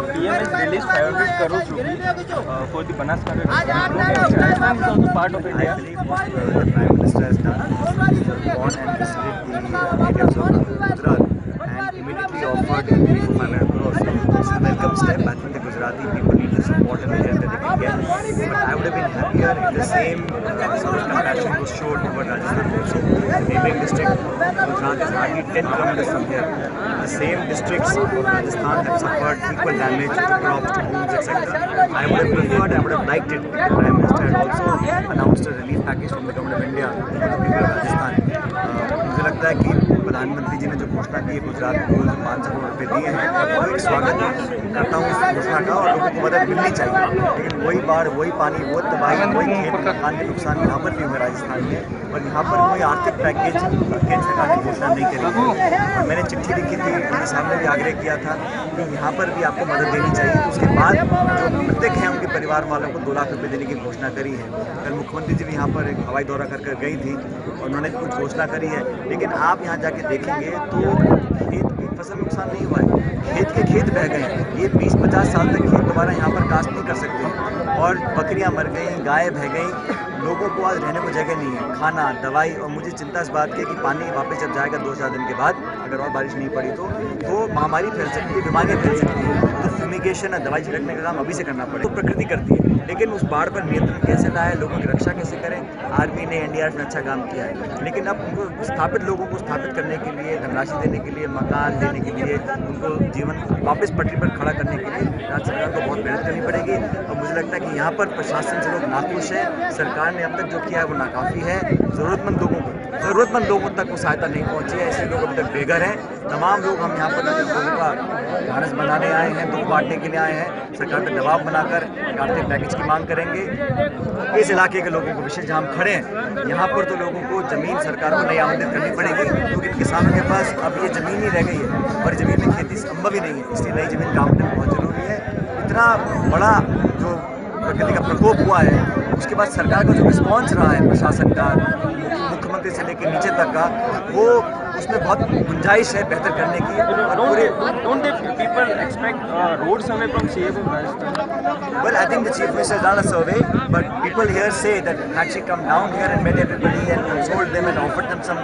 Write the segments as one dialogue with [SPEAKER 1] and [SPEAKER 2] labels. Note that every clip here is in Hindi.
[SPEAKER 1] PM has released 500 crores rupees for the Banaskantha Rajasthan is also part of India.
[SPEAKER 2] I believe what the Prime Minister has done is gone and visited the areas of Gujarat and immediately offered relief of 500 crores. It's a welcome step. I think the Gujarati people need the support and the help that they can get. But I would have been happier if the same sort of compassion was shown toward Rajasthan also. The neighboring district, Gujarat is hardly 10 kilometers from here. The same districts of Rajasthan have suffered equal damage to crops, to homes, etc. I would have preferred, I would have liked it if the Prime Minister had also announced a relief package from the government of India for the people of Rajasthan. मुझे लगता है कि प्रधानमंत्री जी ने जो घोषणा की है गुजरात को जो 500 करोड़ रुपये दिए हैं वो एक स्वागत करता हूँ उस घोषणा का और लोगों को मदद मिलनी चाहिए। लेकिन वही बाढ़, वही पानी, वो तबाही, वही खेत मकान के नुकसान यहाँ पर भी हुए राजस्थान में और यहाँ पर कोई आर्थिक पैकेज केंद्र सरकार ने घोषणा नहीं करी। और मैंने चिट्ठी लिखी थी, उनके सामने भी आग्रह किया था कि यहाँ पर भी आपको मदद देनी चाहिए। तो उसके बाद जो मृतक हैं उनके परिवार वालों को 2 लाख रुपये देने की घोषणा करी है। कल मुख्यमंत्री जी भी यहाँ पर एक हवाई दौरा कर गई थी और उन्होंने कुछ घोषणा करी है। लेकिन आप यहाँ जाके देखेंगे तो खेत की फसल नुकसान नहीं हुआ है, खेत बह गए हैं। ये 20-50 साल तक खेत दोबारा यहाँ पर कास्ट नहीं कर सकते और बकरियाँ मर गई, गाय बह गई, लोगों को आज रहने को जगह नहीं है, खाना, दवाई। और मुझे चिंता इस बात की कि पानी वापस जब जाएगा 2-4 दिन के बाद, अगर और बारिश नहीं पड़ी तो महामारी फैल सकती है, बीमारियाँ फैल सकती हैं। तो फ्यूमिगेशन है, दवाई छिड़कने का काम अभी से करना पड़ेगा। तो प्रकृति करती है, लेकिन उस बाढ़ पर नियंत्रण कैसे लाए, लोगों की रक्षा कैसे करें। आर्मी ने, NDRF ने अच्छा काम किया है, लेकिन अब उनको लोगों को स्थापित करने के लिए, धनराशि देने के लिए, मकान देने के लिए, उनको जीवन वापस पटरी पर खड़ा करने के लिए राज्य सरकार को बहुत मेहनत करनी पड़ेगी। और मुझे लगता है कि यहाँ पर प्रशासन से लोग नाखुश हैं। सरकार ने अब तक जो किया है वो नाकाफ़ी है। ज़रूरतमंद लोगों तक वो सहायता नहीं पहुँची है, इसलिए लोग अभी तक बेघर हैं। तमाम लोग हम यहाँ पर लोगों का ढांढस बनाने आए हैं, दुख बांटने के लिए आए हैं। सरकार पर दबाव बनाकर आर्थिक पैकेज की मांग करेंगे। इस इलाके के लोगों को विशेष जहाँ हम खड़े हैं यहाँ पर तो लोगों को ज़मीन सरकार को नई आमदनी करनी पड़ेगी, क्योंकि किसानों के पास अब ये ज़मीन ही रह गई है और ज़मीन में खेती संभव ही नहीं है। इसलिए नई ज़मीन का आमदनी बहुत ज़रूरी है। इतना बड़ा जो प्रकृति का प्रकोप हुआ है उसके बाद सरकार का जो रिस्पॉन्स रहा है प्रशासन का, मुख्यमंत्री से लेकर नीचे तक का, वो उसमें बहुत गुंजाइश है बेहतर करने की। और पूरे
[SPEAKER 1] don't the people expect road survey from CM of Rajasthan?
[SPEAKER 2] Well, I think the Chief Minister has done a survey, but people here say that had she come down here and met everybody and consoled them and offered them some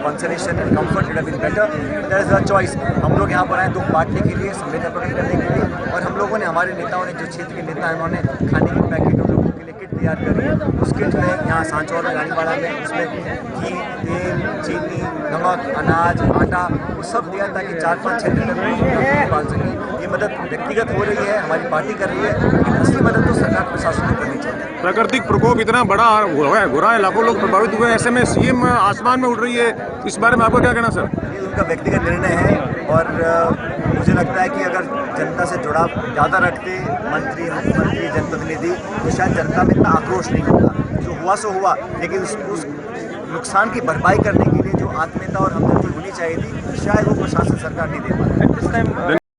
[SPEAKER 2] consolation and comfort, it would have been better. But there is a choice. हम लोग यहाँ पर आए दुख बांटने के लिए, संवेदना प्रकट करने के लिए, और हम लोगों ने, हमारे नेताओं ने, जो क्षेत्र के नेता हैं, उन्होंने खाने के पैकेट और लोगों के लिए किट तैयार करी। उस किट में यहाँ सांचौर में, रानीवाड़ा में, उसमें घी, तेल, चीनी, नमक, अनाज, आटा, वो सब दिया ताकि 4-5-6 दिन तक पाल सकें। ये मदद व्यक्तिगत हो रही है, हमारी पार्टी कर रही है, लेकिन असली मदद तो सरकार प्रशासन को करनी चाहिए।
[SPEAKER 3] प्राकृतिक प्रकोप इतना बड़ा हो रहा है, लाखों लोग प्रभावित हुए हैं, ऐसे में CM आसमान में उड़ रही है, इस बारे में आपको क्या कहना सर?
[SPEAKER 2] ये उनका व्यक्तिगत निर्णय है और मुझे लगता है कि अगर जनता से जुड़ाव ज़्यादा रखते मंत्री, मुख्यमंत्री, जनप्रतिनिधि, तो शायद जनता में इतना आक्रोश नहीं होता। जो हुआ सो हुआ, लेकिन उस नुकसान की भरपाई करने के लिए जो आत्मीयता और हमदर्दी होनी चाहिए थी, शायद वो प्रशासन सरकार नहीं दे पा रही।